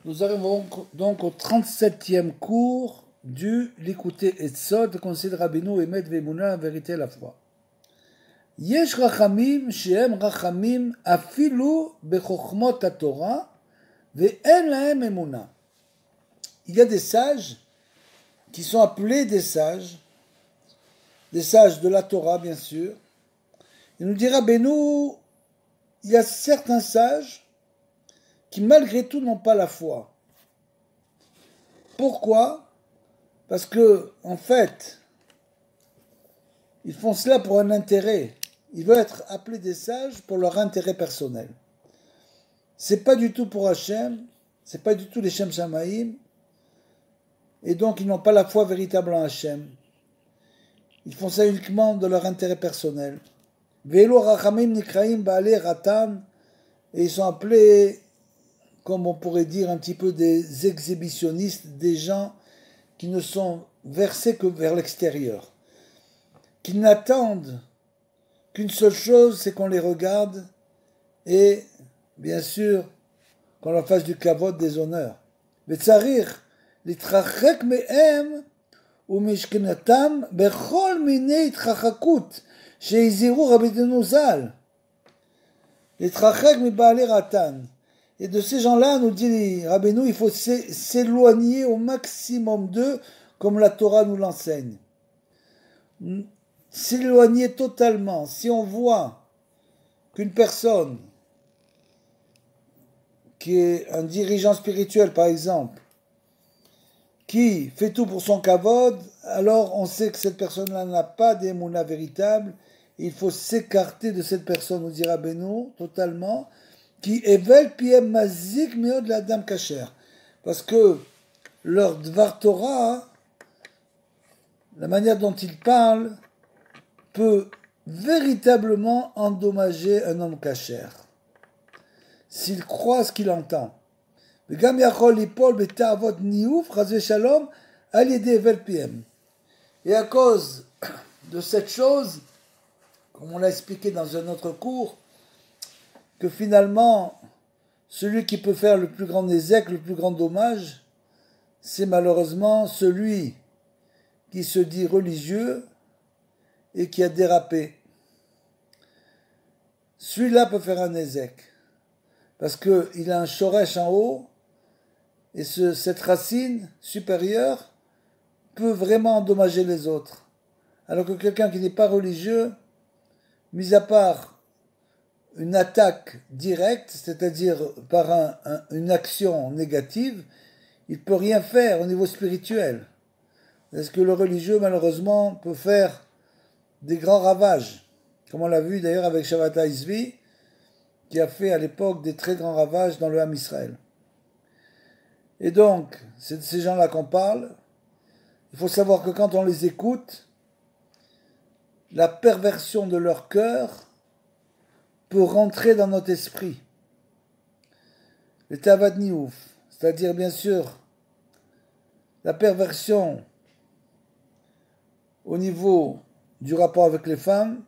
Nous arrivons donc au 37e cours du Likutei Etzod, conseil de Rabbeinu Emet Ve'emuna, la vérité et la foi. Yesh rachamim shehem rachamim afilu bechokhmot haTorah ve'en lahem emuna. Il y a des sages qui sont appelés des sages de la Torah bien sûr. Il nous dit Rabbeinu, il y a certains sages qui malgré tout n'ont pas la foi. Pourquoi? Parce que, en fait, ils font cela pour un intérêt. Ils veulent être appelés des sages pour leur intérêt personnel. C'est pas du tout pour Hachem, c'est pas du tout les Shem Shamaïm, et donc ils n'ont pas la foi véritable en Hachem. Ils font ça uniquement de leur intérêt personnel. Ve'elo rachamim nikraim ba'alei ratan, et ils sont appelés, comme on pourrait dire, un petit peu des exhibitionnistes, des gens qui ne sont versés que vers l'extérieur, qui n'attendent qu'une seule chose, c'est qu'on les regarde et, bien sûr, qu'on leur fasse du kavod, des honneurs. Vetzarir litrachek mehem umishkenatam bechol minei trachakut sheiziru Rabbeinu Zal litrachek mibaalei ratan. Et de ces gens-là, nous dit Rabbeinu, il faut s'éloigner au maximum d'eux, comme la Torah nous l'enseigne. S'éloigner totalement. Si on voit qu'une personne, qui est un dirigeant spirituel par exemple, qui fait tout pour son kavod, alors on sait que cette personne-là n'a pas d'émouna véritable. Il faut s'écarter de cette personne, nous dit Rabbeinu, totalement. Qui ével piem mazik meod la dame kacher, parce que leur dvar Torah, la manière dont ils parlent, peut véritablement endommager un homme kacher s'il croit ce qu'il entend. Vegam yachol lipol beta'avot niouf chas shalom al yedei ével piem. Et à cause de cette chose, comme on l'a expliqué dans un autre cours, que finalement, celui qui peut faire le plus grand nézek, le plus grand dommage, c'est malheureusement celui qui se dit religieux et qui a dérapé. Celui-là peut faire un nézek, parce qu'il a un shoresh en haut, et cette racine supérieure peut vraiment endommager les autres. Alors que quelqu'un qui n'est pas religieux, mis à part une attaque directe, c'est-à-dire par une action négative, il ne peut rien faire au niveau spirituel. Est-ce que le religieux, malheureusement, peut faire des grands ravages, comme on l'a vu d'ailleurs avec Shavata Izvi, qui a fait à l'époque des très grands ravages dans le Ham Israël. Et donc, c'est de ces gens-là qu'on parle. Il faut savoir que quand on les écoute, la perversion de leur cœur peut rentrer dans notre esprit. Le tavad niouf, c'est-à-dire bien sûr la perversion au niveau du rapport avec les femmes,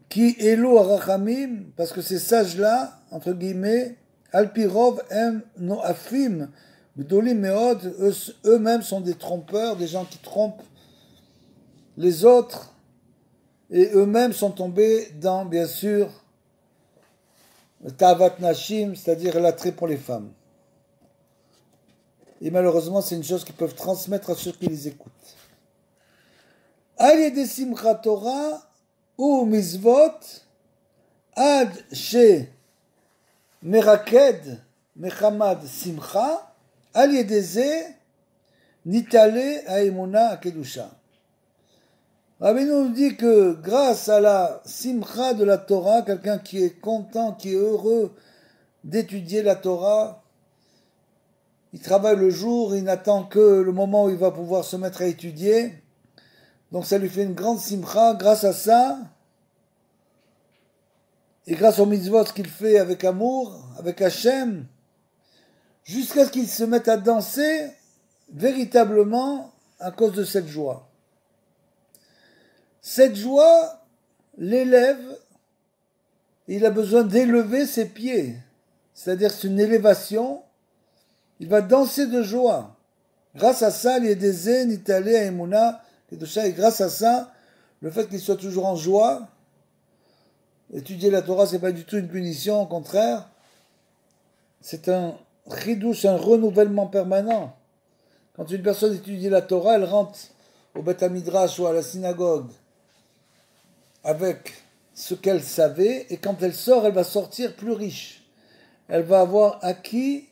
qui elo arachamim, parce que ces sages-là, entre guillemets, alpirov em noafim, gdolim meod, eux-mêmes sont des trompeurs, des gens qui trompent les autres, et eux-mêmes sont tombés dans, bien sûr, le Tavat Nashim, c'est-à-dire l'attrait pour les femmes. Et malheureusement, c'est une chose qu'ils peuvent transmettre à ceux qui les écoutent. Al yedei simchat Torah ou mizvot ad she meraked mechamad simcha al yedei ze nitale haemuna hakedusha. Rabbeinu nous dit que grâce à la simcha de la Torah, quelqu'un qui est content, qui est heureux d'étudier la Torah, il travaille le jour, il n'attend que le moment où il va pouvoir se mettre à étudier. Donc ça lui fait une grande simcha. Grâce à ça, et grâce au mitzvot qu'il fait avec amour, avec Hachem, jusqu'à ce qu'il se mette à danser véritablement à cause de cette joie. Cette joie l'élève, il a besoin d'élever ses pieds. c'est-à-dire c'est une élévation, il va danser de joie. Grâce à ça, l'Yedeze, Nitale, Aemuna, et grâce à ça, le fait qu'il soit toujours en joie, étudier la Torah, c'est pas du tout une punition, au contraire, c'est un chidouche, un renouvellement permanent. Quand une personne étudie la Torah, elle rentre au Beth Midrash ou à la synagogue avec ce qu'elle savait, et quand elle sort, elle va sortir plus riche. Elle va avoir acquis,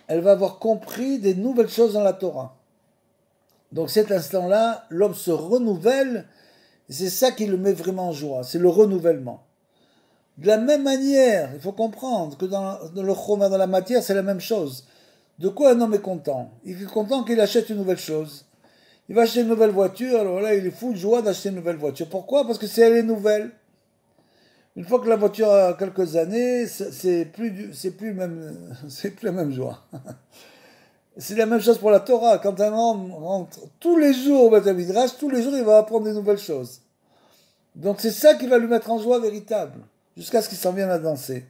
elle va avoir compris des nouvelles choses dans la Torah. Donc cet instant-là, l'homme se renouvelle, et c'est ça qui le met vraiment en joie, c'est le renouvellement. De la même manière, il faut comprendre que dans le choma, dans la matière, c'est la même chose. De quoi un homme est content? Il est content qu'il achète une nouvelle chose. Il va acheter une nouvelle voiture, alors là, il est fou de joie d'acheter une nouvelle voiture. Pourquoi? Parce que c'est elle est nouvelle. Une fois que la voiture a quelques années, c'est plus la même joie. C'est la même chose pour la Torah. Quand un homme rentre tous les jours au Beth Midrash, tous les jours, il va apprendre des nouvelles choses. Donc c'est ça qui va lui mettre en joie véritable, jusqu'à ce qu'il s'en vienne à danser.